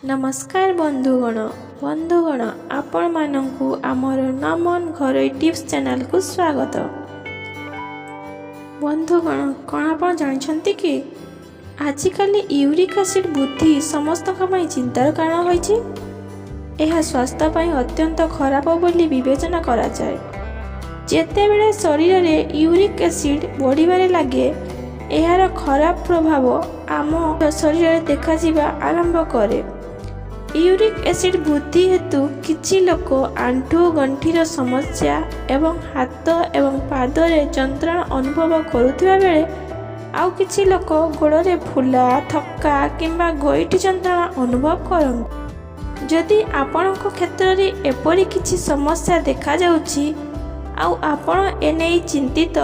नमस्कार बंधुगण आपण मानंकु आमर नमन घरोई टिप्स चैनल को स्वागत। बंधुगण कौन आप जानते कि आजिकल यूरिक एसिड वृद्धि समस्त चिंतार कारण होइछि। यह स्वास्थ्य पर अत्यंत खराब बोली विवेचना करा जाए। जेतेबेले शरीर में यूरिक एसिड बढ़िबारे लागे यार खराब प्रभाव आम शरीर में देखा आरंभ करे। यूरिक एसिड वृद्धि हेतु किछि लोक आंठु गंठीर समस्या एवं हाथ एवं पादरे जंत्रणा अनुभव करुथिबा बेले आउ किछि लोक गोड़े फुला थक्का किंबा गोइठी जंत्रणा अनुभव करन। जदि आपणक क्षेत्र में एपरि किछि समस्या देखा जाउछि आउ आपण एने चिंतित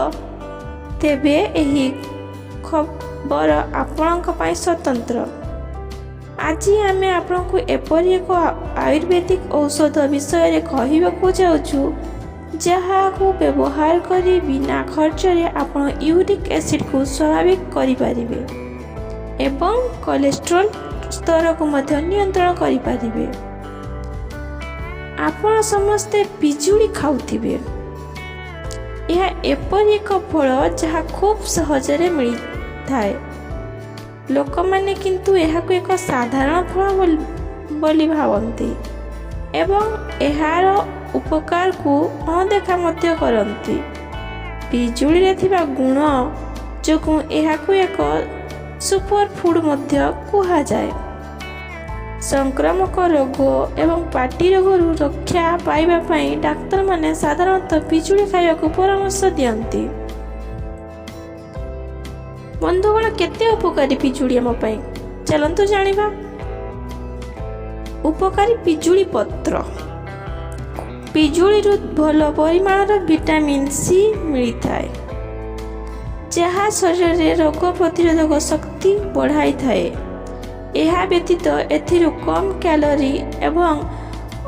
तेबे एही खबर आपणक पई स्वतंत्र। आज आमे आपको एपरि एक आयुर्वेदिक औषध विषय कहवाकू जाऊँ जहाँ व्यवहार करी बिना खर्च रे आपण यूरिक एसिड को स्वाभाविक करिपारिबे एवं कोलेस्ट्रॉल स्तर को मध्य नियंत्रण करिपारिबे। आपण समस्ते पिजुली खाउथिबे। यह एपरि एक फल जहाँ खूब सहजरे मिली थाए। लोक माने किंतु एहाको एक साधारण फल बोली भावती एवं एहार उपकार को अनदेखा मध्य करती। पिजुली रे थिबा गुण जोगु एहाको एक सुपर फूड मध्य कुहा जाए। संक्रामक रोग एवं पाटी रोग रक्षा पाइबा पई डाक्तर माने साधारणतः पिजुली खाइबा को परामर्श दियंती। बंधुगण केते उपकारी पिजुली आम पाई चलंतु जानिबा। उपकारी पिजुली पत्र। पिजुली रु भल परिमाणर विटामिन सी मिलता है जहाँ शरीर में रोग प्रतिरोधक शक्ति बढ़ाई थाए। यह व्यतीत एथिरु कम कैलोरी एवं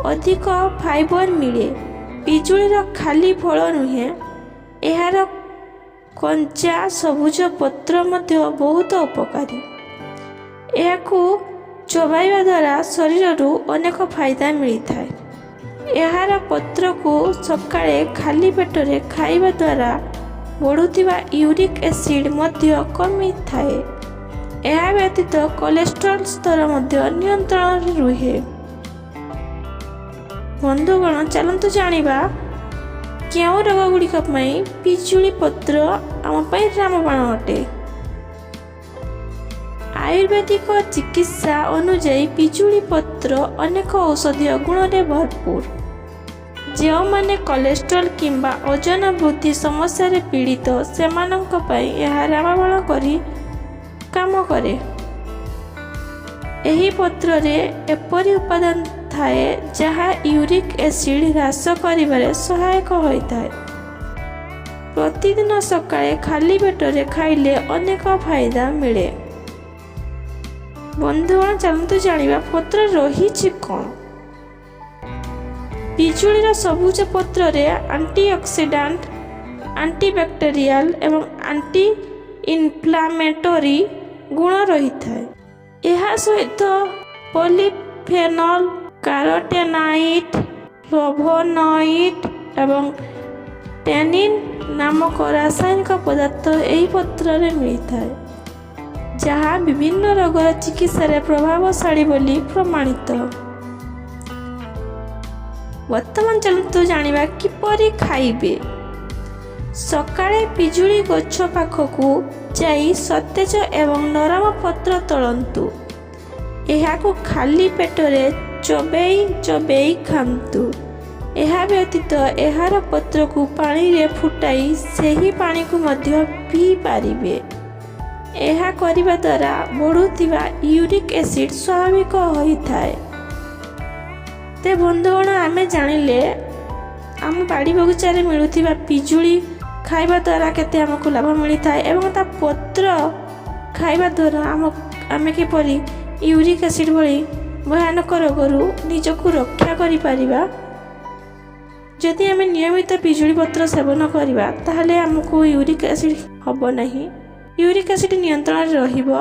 अधिक फाइबर मिले। पिजुलीर खाली फल नुहे यार कंचा सबुज पत्र मध्य बहुत उपकारी। यहाकू चबाइबा द्वारा शरीर अनेक फायदा मिलता है। यार पत्र को सकाळे खाली पेटरे खाइबा द्वारा बढ़ुथिबा यूरिक एसिड मध्य कमी थाए। यह व्यतीत कोलेस्ट्रॉल स्तर मध्य नियंत्रण रुहे। बंधुगण चलंतु जानिबा क्यों रोग गुड़िक पिजुली पत्र आम रामबाण अटे। आयुर्वेदिक चिकित्सा अनुजाई पिजुली पत्र अनेक औषधीय गुण में भरपूर। जो माने कोलेस्ट्रॉल किंबा ओजन वृद्धि समस्या रे पीड़ित सेमानंक पई यह रामबाण करी काम करे। एही पत्र रे एपरि उपादान थाए जहाँ यूरिक एसिड ह्रास करिबारे सहायक होता है। प्रतिदिन सकाळे खाली पेटरे खाइले अनेक फायदा मिले। बंधुगण चलंतु जानिबा पत्र रही कौन। पिजुलीर सबुज पत्र रे एंटीऑक्सीडेंट एंटीबैक्टेरियल एवं एंटी इन्फ्लामेटरी गुण रही थाए। यह सहित पॉलीफेनॉल कैरोटेनॉइड फ्लेवोनॉइड एवं टैनिन नामक रासायनिक पदार्थ यही पत्र में मिलता है जहाँ विभिन्न रोगर चिकित्सा रे प्रभावशाली बोली प्रमाणित। वर्तमान चलतु जानिबा किपरि खाइबे। सकाळे पिजुली गछ पाखकू जाई सतेज एवं नरम पत्र तोड़ंतु। एहाकू खाली पेटरे चबेई खांतु। यह व्यतीत एहार पत्र को पानी रे फुटाई सही पानी को मध्य पी पारिबे। यह करिबा द्वारा बढ़ुथिबा यूरिक एसिड स्वाभाविक होइथाए। ते बंधुगण आमे जानिले आम बाड़ी बगीचा रे मिलुथिबा पिजुली खाइबा द्वारा केते हमको लाभ मिलता है एवं ता पत्र खाइबा द्वारा आमे किपरि यूरिक एसिड भली भयानक रोगरू निजको रक्षा करि परिबा। जदि आमे नियमित पिजुली पत्र सेवन करिबा ताहले हमको यूरिक एसिड हबो नहीं। यूरिक एसिड नियंत्रण रहिबो।